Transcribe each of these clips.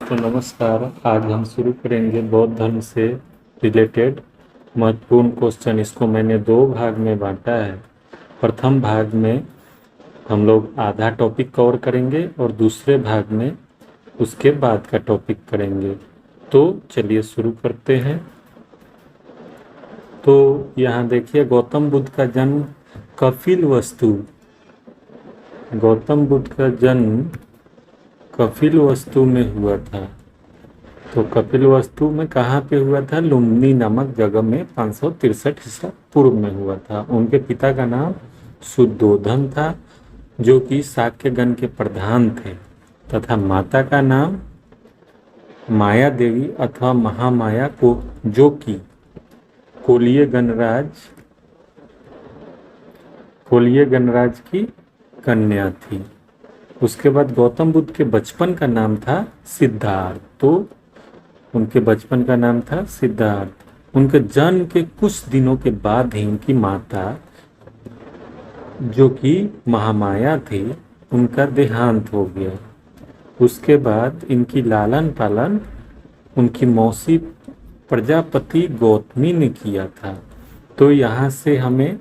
तो नमस्कार। आज हम शुरू करेंगे बौद्ध धर्म से रिलेटेड महत्वपूर्ण क्वेश्चन। इसको मैंने दो भाग में बांटा है। प्रथम भाग में हम लोग आधा टॉपिक कवर करेंगे और दूसरे भाग में उसके बाद का टॉपिक करेंगे। तो चलिए शुरू करते हैं। तो यहाँ देखिए, गौतम बुद्ध का जन्म कपिलवस्तु गौतम बुद्ध का जन्म कपिलवस्तु में हुआ था। तो कपिलवस्तु में कहाँ पे हुआ था? लुम्बिनी नामक जगह में 563 ईसा पूर्व में हुआ था। उनके पिता का नाम शुद्धोधन था, जो कि शाक्यगण के प्रधान थे, तथा माता का नाम माया देवी अथवा महामाया को, जो कि कोलीय गणराज की कन्या थी। उसके बाद गौतम बुद्ध के बचपन का नाम था सिद्धार्थ। तो उनके बचपन का नाम था सिद्धार्थ। उनके जन्म के कुछ दिनों के बाद ही उनकी माता, जो कि महामाया थी, उनका देहांत हो गया। उसके बाद इनकी लालन पालन उनकी मौसी प्रजापति गौतमी ने किया था। तो यहाँ से हमें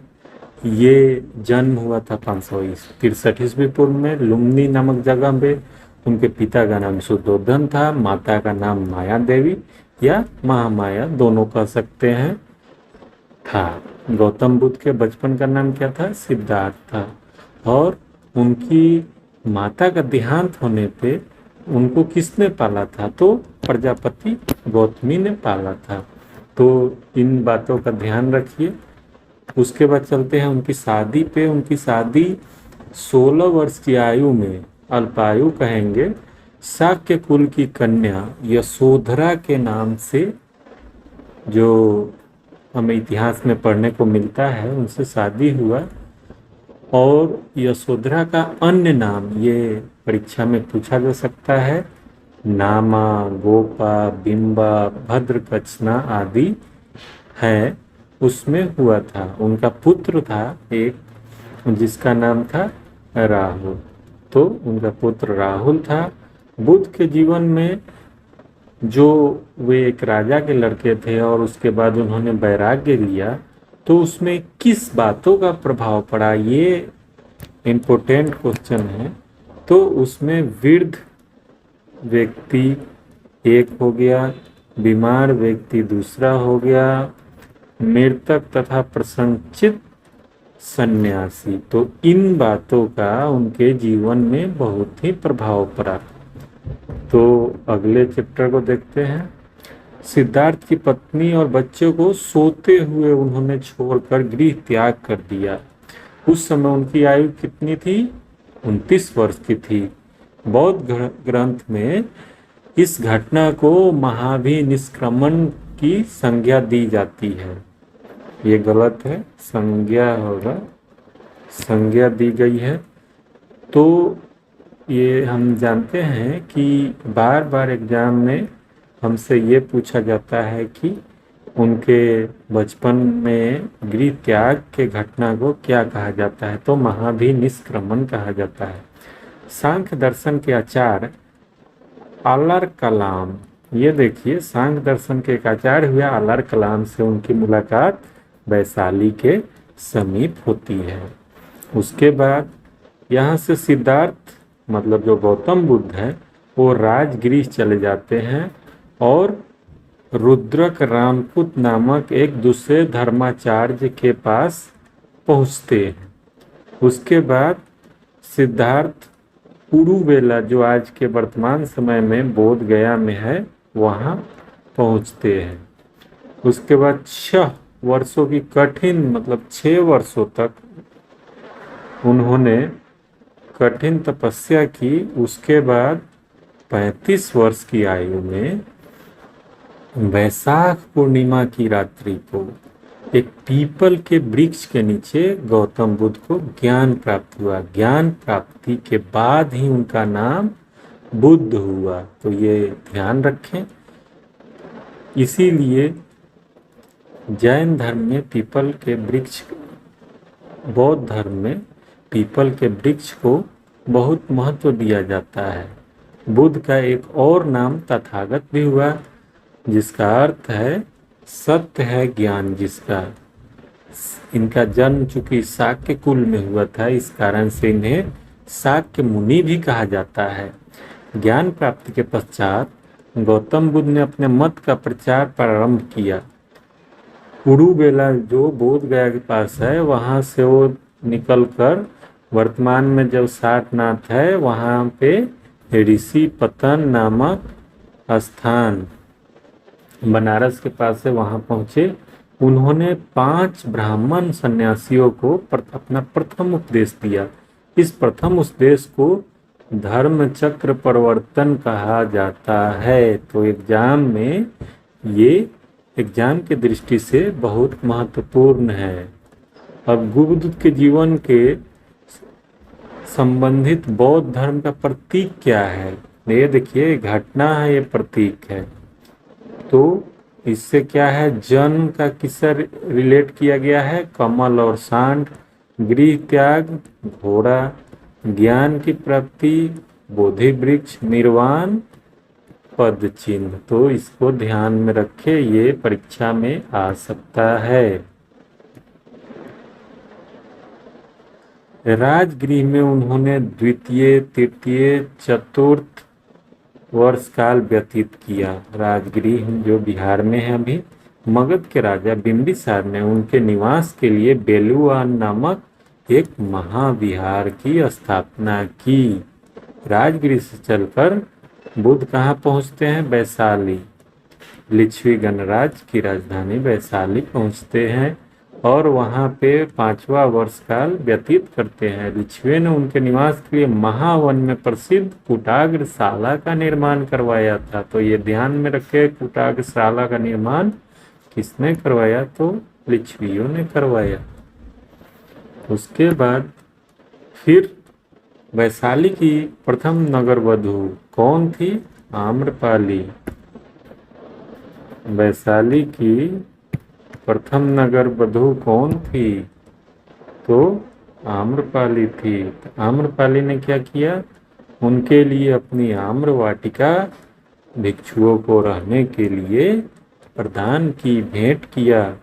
ये जन्म हुआ था 563 ईस्वी पूर्व में लुम्बिनी नामक जगह में। उनके पिता का नाम शुद्धोधन था, माता का नाम माया देवी या महामाया, दोनों कह सकते हैं, था। गौतम बुद्ध के बचपन का नाम क्या था? सिद्धार्थ था। और उनकी माता का देहांत होने पे उनको किसने पाला था? तो प्रजापति गौतमी ने पाला था। तो इन बातों का ध्यान रखिए। उसके बाद चलते हैं उनकी शादी पे। उनकी शादी 16 वर्ष की आयु में, अल्पायु कहेंगे, शाक्य कुल की कन्या यशोधरा के नाम से, जो हमें इतिहास में पढ़ने को मिलता है, उनसे शादी हुआ। और यशोधरा का अन्य नाम, ये परीक्षा में पूछा जा सकता है, नामा, गोपा, बिंबा, भद्रकचना आदि है, उसमें हुआ था। उनका पुत्र था एक, जिसका नाम था राहुल। तो उनका पुत्र राहुल था। बुद्ध के जीवन में, जो वे एक राजा के लड़के थे और उसके बाद उन्होंने वैराग्य लिया, तो उसमें किस बातों का प्रभाव पड़ा, ये इम्पोर्टेंट क्वेश्चन है। तो उसमें वृद्ध व्यक्ति एक हो गया, बीमार व्यक्ति दूसरा हो गया, मृतक तथा प्रसन्नचित्त सन्यासी। तो इन बातों का उनके जीवन में बहुत ही प्रभाव पड़ा। तो अगले चैप्टर को देखते हैं। सिद्धार्थ की पत्नी और बच्चों को सोते हुए उन्होंने छोड़कर गृह त्याग कर दिया। उस समय उनकी आयु कितनी थी? 29 वर्ष की थी। बौद्ध ग्रंथ में इस घटना को महाभिनिष्क्रमण की संज्ञा दी जाती है। ये गलत है, संज्ञा होगा, संज्ञा दी गई है। तो ये हम जानते हैं कि बार बार एग्जाम में हमसे ये पूछा जाता है कि उनके बचपन में गृह त्याग के घटना को क्या कहा जाता है? तो महाभिनिष्क्रमण कहा जाता है। सांख्य दर्शन के आचार्य अलार कलाम, ये देखिए, सांख्य दर्शन के एक आचार्य हुए अलार कलाम से उनकी मुलाकात वैशाली के समीप होती है। उसके बाद यहाँ से सिद्धार्थ, मतलब जो गौतम बुद्ध है, वो राजगृह चले जाते हैं और रुद्रक रामपुत नामक एक दूसरे धर्माचार्य के पास पहुँचते हैं। उसके बाद सिद्धार्थ उरुवेला, जो आज के वर्तमान समय में बोध गया में है, वहाँ पहुँचते हैं। उसके बाद 6 वर्षों की कठिन, मतलब 6 वर्षों तक उन्होंने कठिन तपस्या की। उसके बाद 35 वर्ष की आयु में वैशाख पूर्णिमा की रात्रि को एक पीपल के वृक्ष के नीचे गौतम बुद्ध को ज्ञान प्राप्त हुआ। ज्ञान प्राप्ति के बाद ही उनका नाम बुद्ध हुआ। तो ये ध्यान रखें। इसीलिए जैन धर्म में पीपल के वृक्ष, बौद्ध धर्म में पीपल के वृक्ष को बहुत महत्व दिया जाता है। बुद्ध का एक और नाम तथागत भी हुआ, जिसका अर्थ है सत्य है ज्ञान जिसका। इनका जन्म चूंकि शाक्य कुल में हुआ था, इस कारण से इन्हें शाक्य मुनि भी कहा जाता है। ज्ञान प्राप्ति के पश्चात गौतम बुद्ध ने अपने मत का प्रचार प्रारंभ किया। उड़ूबेला जो बोध गया के पास है, वहाँ से वो निकलकर वर्तमान में जो सारनाथ है, वहाँ पे ऋषि पतन नामक स्थान बनारस के पास है, वहाँ पहुँचे। उन्होंने 5 ब्राह्मण सन्यासियों को अपना प्रथम उपदेश दिया। इस प्रथम उपदेश को धर्म चक्र परिवर्तन कहा जाता है। तो एग्जाम में ये एग्जाम की दृष्टि से बहुत महत्वपूर्ण है। अब बुद्ध के जीवन के संबंधित बौद्ध धर्म का प्रतीक क्या है? ये देखिए, घटना है, ये प्रतीक है। तो इससे क्या है, जन्म का किससे रिलेट किया गया है? कमल और सांड, गृह त्याग, घोड़ा, ज्ञान की प्राप्ति, बोधि वृक्ष, निर्वाण, पद चिन्ह। तो इसको ध्यान में रखे, ये परीक्षा में आ सकता है। राजगृह में उन्होंने द्वितीय, तृतीय, चतुर्थ वर्ष काल व्यतीत किया। राजगृह जो बिहार में है अभी, मगध के राजा बिंबिसार ने उनके निवास के लिए बेलुआन नामक एक महाविहार की स्थापना की। राजगृह से चलकर बुद्ध कहाँ पहुँचते हैं? वैशाली, लिच्छवी गणराज्य की राजधानी वैशाली पहुँचते हैं और वहाँ पे 5वां वर्ष काल व्यतीत करते हैं। लिच्छवी ने उनके निवास के लिए महावन में प्रसिद्ध कुटाग्रशाला का निर्माण करवाया था। तो ये ध्यान में रखे, कुटाग्रशाला का निर्माण किसने करवाया? तो लिच्छवियों ने करवाया। उसके बाद फिर वैशाली की प्रथम नगर वधु कौन थी? आम्रपाली। वैशाली की प्रथम नगर वधु कौन थी? तो आम्रपाली थी। तो आम्रपाली ने क्या किया? उनके लिए अपनी आम्र वाटिका भिक्षुओं को रहने के लिए प्रदान की, भेंट किया।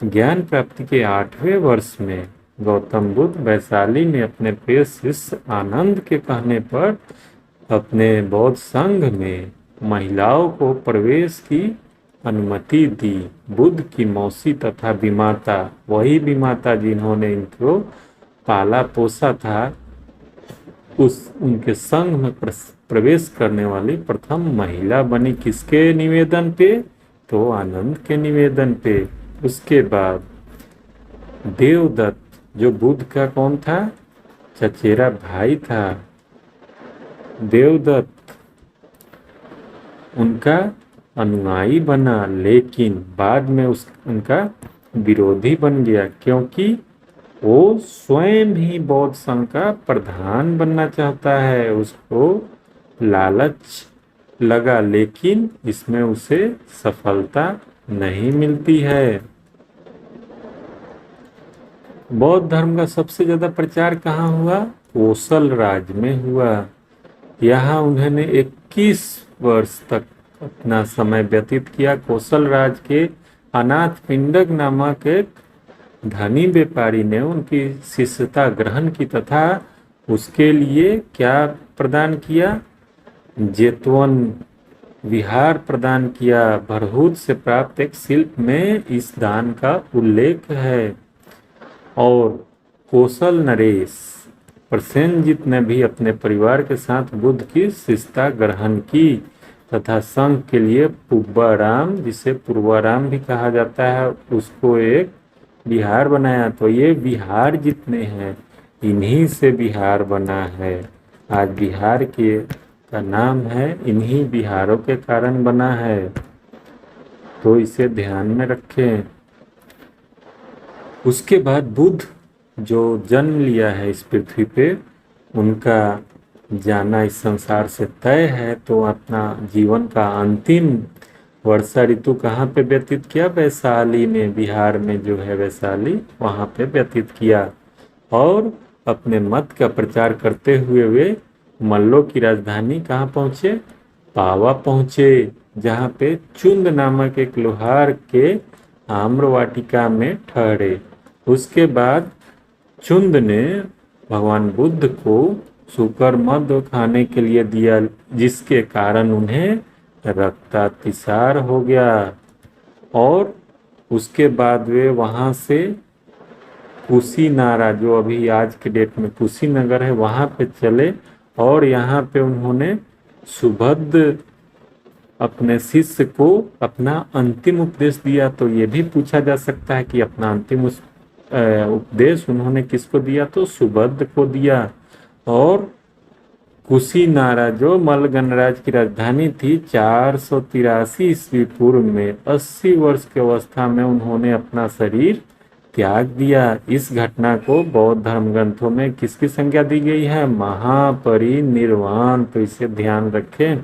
ज्ञान प्राप्ति के 8वें वर्ष में गौतम बुद्ध वैशाली में अपने प्रिय शिष्य आनंद के कहने पर अपने बौद्ध संघ में महिलाओं को प्रवेश की अनुमति दी। बुद्ध की मौसी तथा विमाता, वही विमाता जिन्होंने इनको पाला पोसा था, उनके संघ में प्रवेश करने वाली प्रथम महिला बनी। किसके निवेदन पे? तो आनंद के निवेदन पे। उसके बाद देवदत्त, जो बुद्ध का कौन था? चचेरा भाई था। देवदत्त उनका अनुयायी बना, लेकिन बाद में उनका विरोधी बन गया, क्योंकि वो स्वयं ही बौद्ध संघ का प्रधान बनना चाहता है। उसको लालच लगा, लेकिन इसमें उसे सफलता नहीं मिलती है। बौद्ध धर्म का सबसे ज्यादा प्रचार कहाँ हुआ? कोसल राज्य में हुआ। यहाँ उन्होंने 21 वर्ष तक अपना समय व्यतीत किया। कोसल राज्य के अनाथ पिंडक नामक एक धनी व्यापारी ने उनकी शिष्यता ग्रहण की तथा उसके लिए क्या प्रदान किया? जेतवन विहार प्रदान किया। भरहूत से प्राप्त एक शिल्प में इस दान का उल्लेख है। और कौशल नरेश प्रसेनजीत ने भी अपने परिवार के साथ बुद्ध की शिष्यता ग्रहण की तथा संघ के लिए पुब्बाराम, जिसे पूर्वाराम भी कहा जाता है, उसको एक विहार बनाया। तो ये विहार जितने हैं, इन्हीं से विहार बना है। आज बिहार के का नाम है, इन्हीं विहारों के कारण बना है। तो इसे ध्यान में रखें। उसके बाद बुद्ध जो जन्म लिया है इस पृथ्वी पे, उनका जाना इस संसार से तय है। तो अपना जीवन का अंतिम वर्षा ऋतु कहाँ पे व्यतीत किया? वैशाली में, बिहार में जो है वैशाली, वहाँ पे व्यतीत किया। और अपने मत का प्रचार करते हुए वे मल्लों की राजधानी कहाँ पहुंचे? पावा पहुंचे, जहाँ पे चुंद नामक एक लोहार के आम्रवाटिका में ठहरे। उसके बाद चुंद ने भगवान बुद्ध को सुकर मद खाने के लिए दिया, जिसके कारण उन्हें रक्तातिसार हो गया। और उसके बाद वे वहाँ से कुशीनारा, जो अभी आज के डेट में कुशीनगर है, वहाँ पे चले और यहाँ पे उन्होंने सुभद्र अपने शिष्य को अपना अंतिम उपदेश दिया। तो ये भी पूछा जा सकता है कि अपना अंतिम उपदेश उन्होंने किसको दिया? तो सुभद्र को दिया। और कुशीनारा जो मल्ल गणराज्य की राजधानी थी, 483 ईस्वी पूर्व में 80 वर्ष की अवस्था में उन्होंने अपना शरीर त्याग दिया। इस घटना को बौद्ध धर्म ग्रंथों में किसकी संज्ञा दी गई है? महापरिनिर्वाण। तो इसे ध्यान रखें।